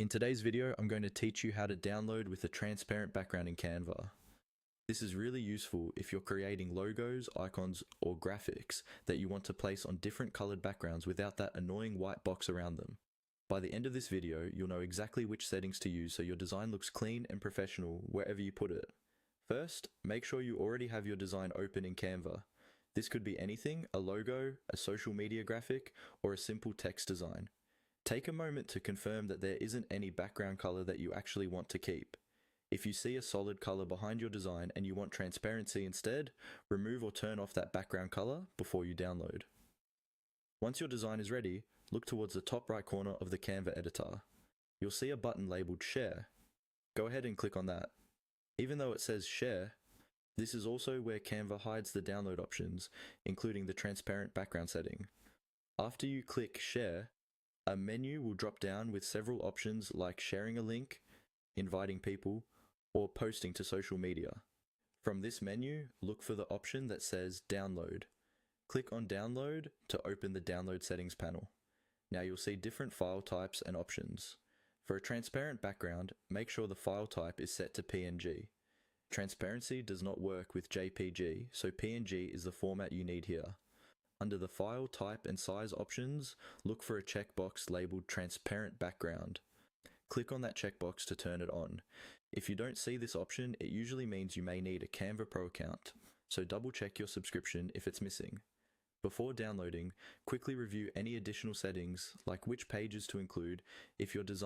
In today's video, I'm going to teach you how to download with a transparent background in Canva. This is really useful if you're creating logos, icons, or graphics that you want to place on different colored backgrounds without that annoying white box around them. By the end of this video, you'll know exactly which settings to use so your design looks clean and professional wherever you put it. First, make sure you already have your design open in Canva. This could be anything: a logo, a social media graphic, or a simple text design. Take a moment to confirm that there isn't any background color that you actually want to keep. If you see a solid color behind your design and you want transparency instead, remove or turn off that background color before you download. Once your design is ready, look towards the top right corner of the Canva editor. You'll see a button labeled Share. Go ahead and click on that. Even though it says Share, this is also where Canva hides the download options, including the transparent background setting. After you click Share, a menu will drop down with several options like sharing a link, inviting people, or posting to social media. From this menu, look for the option that says Download. Click on Download to open the Download Settings panel. Now you'll see different file types and options. For a transparent background, make sure the file type is set to PNG. Transparency does not work with JPG, so PNG is the format you need here. Under the File Type and Size options, look for a checkbox labeled Transparent Background. Click on that checkbox to turn it on. If you don't see this option, it usually means you may need a Canva Pro account, so double check your subscription if it's missing. Before downloading, quickly review any additional settings like which pages to include if your design